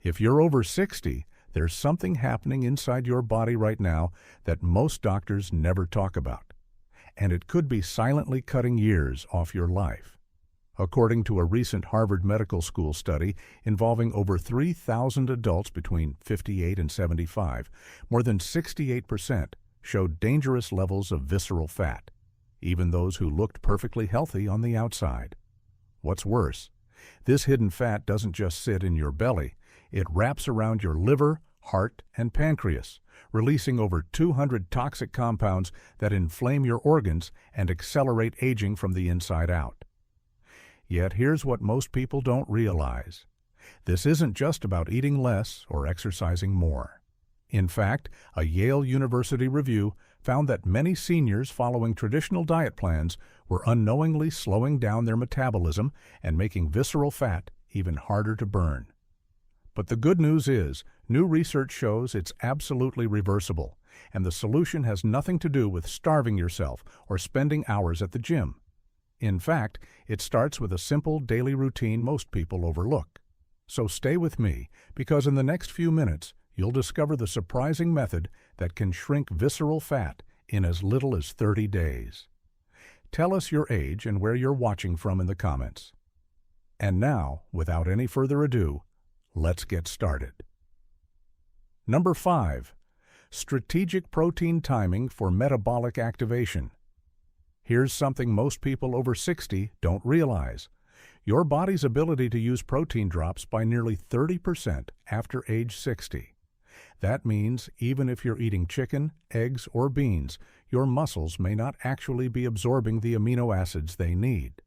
If you're over 60, there's something happening inside your body right now that most doctors never talk about, and it could be silently cutting years off your life. According to a recent Harvard Medical School study involving over 3,000 adults between 58 and 75, more than 68% showed dangerous levels of visceral fat, even those who looked perfectly healthy on the outside. What's worse, this hidden fat doesn't just sit in your belly, it wraps around your liver, heart, and pancreas, releasing over 200 toxic compounds that inflame your organs and accelerate aging from the inside out. Yet here's what most people don't realize. This isn't just about eating less or exercising more. In fact, a Yale University review found that many seniors following traditional diet plans were unknowingly slowing down their metabolism and making visceral fat even harder to burn. But the good news is, new research shows it's absolutely reversible, and the solution has nothing to do with starving yourself or spending hours at the gym. In fact, it starts with a simple daily routine most people overlook. So stay with me, because in the next few minutes, you'll discover the surprising method that can shrink visceral fat in as little as 30 days. Tell us your age and where you're watching from in the comments. And now, without any further ado, let's get started. Number 5. Strategic protein timing for metabolic activation. Here's something most people over 60 don't realize. Your body's ability to use protein drops by nearly 30% after age 60. That means even if you're eating chicken, eggs, or beans, your muscles may not actually be absorbing the amino acids they need.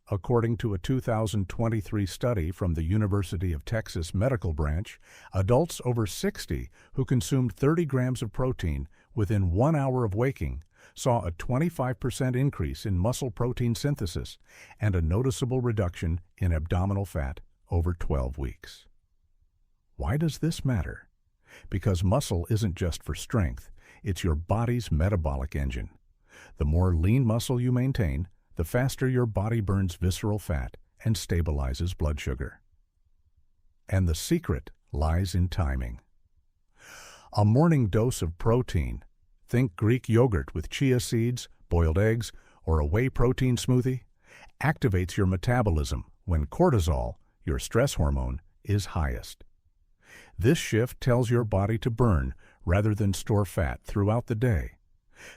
According to a 2023 study from the University of Texas Medical Branch, adults over 60 who consumed 30 grams of protein within 1 hour of waking saw a 25% increase in muscle protein synthesis and a noticeable reduction in abdominal fat over 12 weeks. Why does this matter? Because muscle isn't just for strength, it's your body's metabolic engine. The more lean muscle you maintain, the faster your body burns visceral fat and stabilizes blood sugar. And the secret lies in timing. A morning dose of protein, think Greek yogurt with chia seeds, boiled eggs, or a whey protein smoothie, activates your metabolism when cortisol, your stress hormone, is highest. This shift tells your body to burn rather than store fat throughout the day.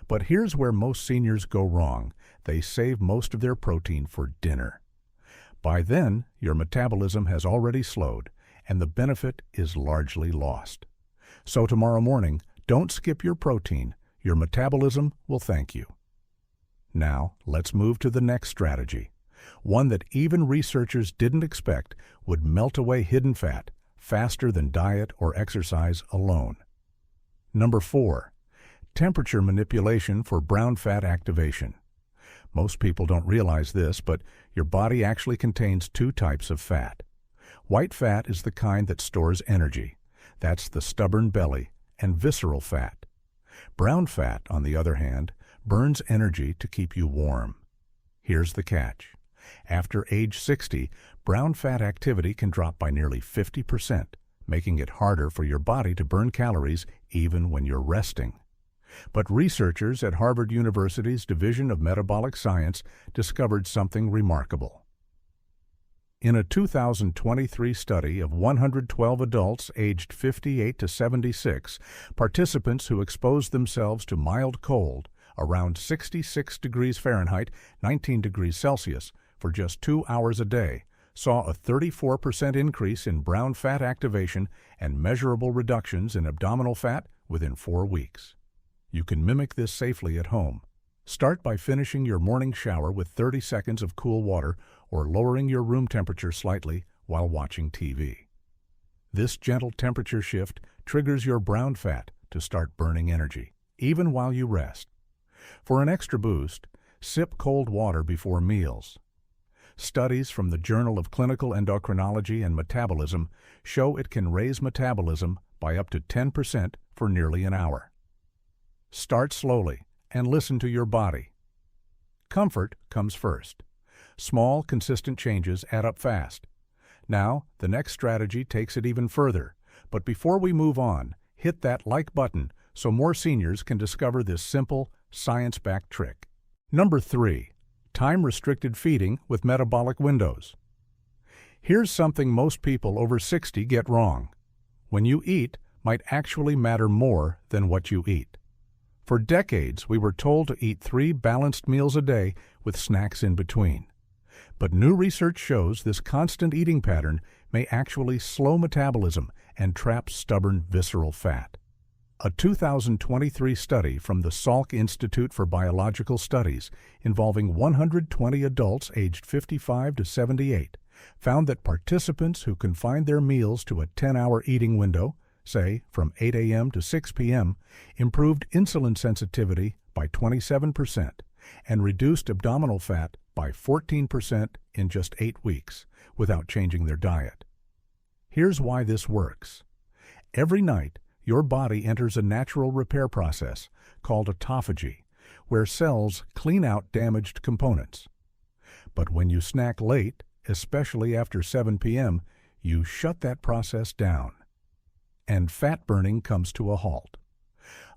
But here's where most seniors go wrong. They save most of their protein for dinner. By then, your metabolism has already slowed, and the benefit is largely lost. So tomorrow morning, don't skip your protein. Your metabolism will thank you. Now, let's move to the next strategy, one that even researchers didn't expect would melt away hidden fat faster than diet or exercise alone. Number 4. Temperature manipulation for brown fat activation. Most people don't realize this, but your body actually contains 2 types of fat. White fat is the kind that stores energy. That's the stubborn belly and visceral fat. Brown fat, on the other hand, burns energy to keep you warm. Here's the catch. After age 60, brown fat activity can drop by nearly 50%, making it harder for your body to burn calories even when you're resting. But researchers at Harvard University's Division of Metabolic Science discovered something remarkable. In a 2023 study of 112 adults aged 58 to 76, participants who exposed themselves to mild cold, around 66 degrees Fahrenheit, 19 degrees Celsius, for just 2 hours a day, saw a 34% increase in brown fat activation and measurable reductions in abdominal fat within 4 weeks. You can mimic this safely at home. Start by finishing your morning shower with 30 seconds of cool water or lowering your room temperature slightly while watching TV. This gentle temperature shift triggers your brown fat to start burning energy, even while you rest. For an extra boost, sip cold water before meals. Studies from the Journal of Clinical Endocrinology and Metabolism show it can raise metabolism by up to 10% for nearly an hour. Start slowly and listen to your body. Comfort comes first. Small, consistent changes add up fast. Now, the next strategy takes it even further. But before we move on, hit that like button so more seniors can discover this simple, science-backed trick. Number 3. Time-restricted feeding with metabolic windows. Here's something most people over 60 get wrong. When you eat might actually matter more than what you eat. For decades, we were told to eat 3 balanced meals a day with snacks in between. But new research shows this constant eating pattern may actually slow metabolism and trap stubborn visceral fat. A 2023 study from the Salk Institute for Biological Studies involving 120 adults aged 55 to 78 found that participants who confined their meals to a 10-hour eating window, say from 8 a.m. to 6 p.m., improved insulin sensitivity by 27% and reduced abdominal fat by 14% in just 8 weeks without changing their diet. Here's why this works. Every night, your body enters a natural repair process called autophagy, where cells clean out damaged components. But when you snack late, especially after 7 p.m., you shut that process down, and fat burning comes to a halt.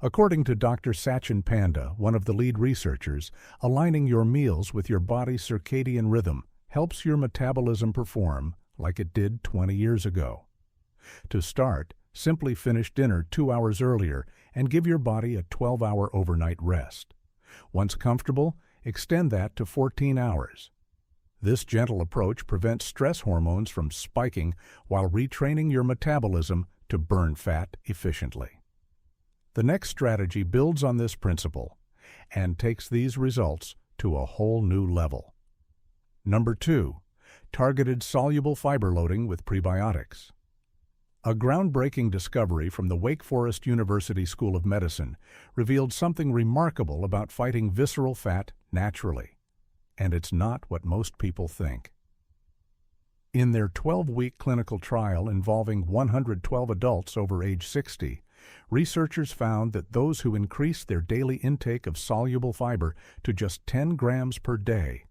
According to Dr. Sachin Panda, one of the lead researchers, aligning your meals with your body's circadian rhythm helps your metabolism perform like it did 20 years ago. To start, simply finish dinner 2 hours earlier and give your body a 12-hour overnight rest. Once comfortable, extend that to 14 hours. This gentle approach prevents stress hormones from spiking while retraining your metabolism to burn fat efficiently. The next strategy builds on this principle and takes these results to a whole new level. Number 2. Targeted soluble fiber loading with prebiotics. A groundbreaking discovery from the Wake Forest University School of Medicine revealed something remarkable about fighting visceral fat naturally. And it's not what most people think. In their 12-week clinical trial involving 112 adults over age 60, researchers found that those who increased their daily intake of soluble fiber to just 10 grams per day,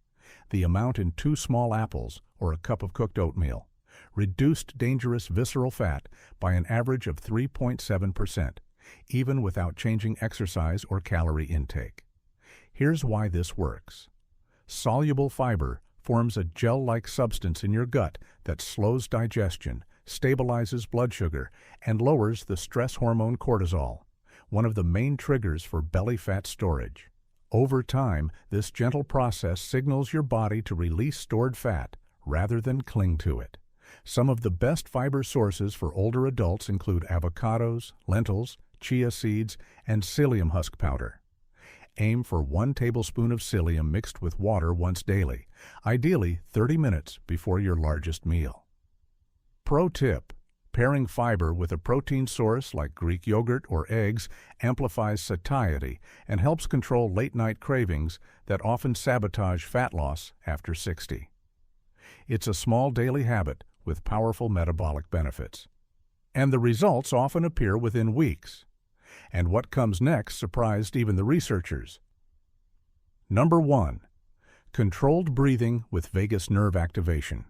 the amount in 2 small apples or a cup of cooked oatmeal, reduced dangerous visceral fat by an average of 3.7%, even without changing exercise or calorie intake. Here's why this works. Soluble fiber forms a gel-like substance in your gut that slows digestion, stabilizes blood sugar, and lowers the stress hormone cortisol, one of the main triggers for belly fat storage. Over time, this gentle process signals your body to release stored fat rather than cling to it. Some of the best fiber sources for older adults include avocados, lentils, chia seeds, and psyllium husk powder. Aim for 1 tablespoon of psyllium mixed with water once daily, ideally 30 minutes before your largest meal. Pro tip: pairing fiber with a protein source like Greek yogurt or eggs amplifies satiety and helps control late-night cravings that often sabotage fat loss after 60. It's a small daily habit with powerful metabolic benefits. And the results often appear within weeks. And what comes next surprised even the researchers. Number 1. Controlled breathing with vagus nerve activation.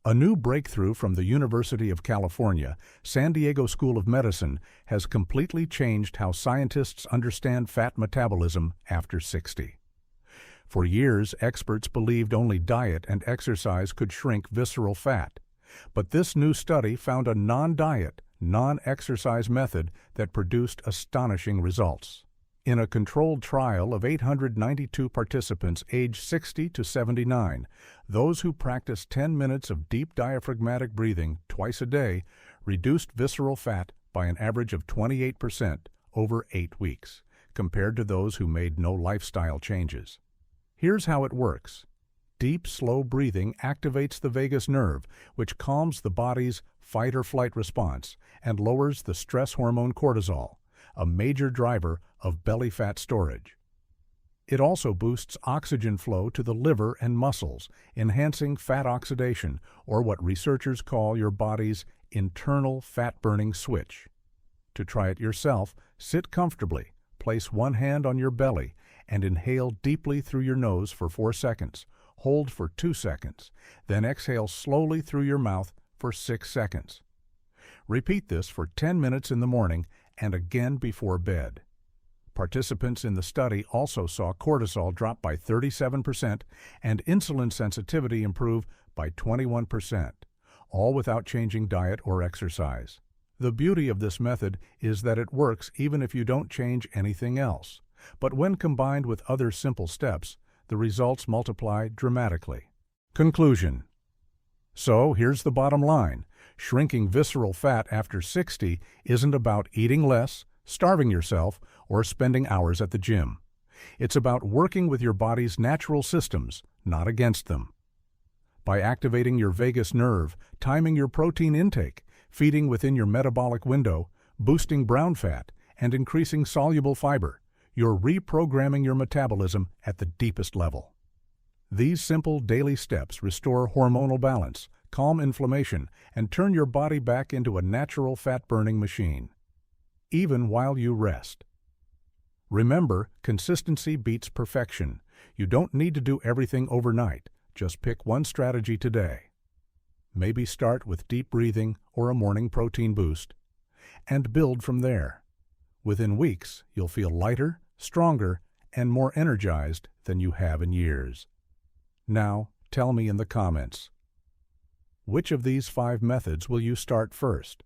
A new breakthrough from the University of California, San Diego School of Medicine has completely changed how scientists understand fat metabolism after 60. For years, experts believed only diet and exercise could shrink visceral fat. But this new study found a non-diet, non-exercise method that produced astonishing results. In a controlled trial of 892 participants aged 60 to 79, those who practiced 10 minutes of deep diaphragmatic breathing twice a day reduced visceral fat by an average of 28% over 8 weeks, compared to those who made no lifestyle changes. Here's how it works. Deep, slow breathing activates the vagus nerve, which calms the body's fight-or-flight response and lowers the stress hormone cortisol, a major driver of belly fat storage. It also boosts oxygen flow to the liver and muscles, enhancing fat oxidation, or what researchers call your body's internal fat-burning switch. To try it yourself, sit comfortably, place one hand on your belly, and inhale deeply through your nose for 4 seconds, Hold for 2 seconds, then exhale slowly through your mouth for 6 seconds. Repeat this for 10 minutes in the morning and again before bed. Participants in the study also saw cortisol drop by 37% and insulin sensitivity improve by 21%, all without changing diet or exercise. The beauty of this method is that it works even if you don't change anything else. But when combined with other simple steps, the results multiply dramatically. Conclusion. So here's the bottom line. Shrinking visceral fat after 60 isn't about eating less, starving yourself, or spending hours at the gym. It's about working with your body's natural systems, not against them. By activating your vagus nerve, timing your protein intake, feeding within your metabolic window, boosting brown fat, and increasing soluble fiber, you're reprogramming your metabolism at the deepest level. These simple daily steps restore hormonal balance, calm inflammation, and turn your body back into a natural fat-burning machine, even while you rest. Remember, consistency beats perfection. You don't need to do everything overnight. Just pick one strategy today. Maybe start with deep breathing or a morning protein boost, and build from there. Within weeks, you'll feel lighter, stronger, and more energized than you have in years. Now, tell me in the comments, which of these 5 methods will you start first?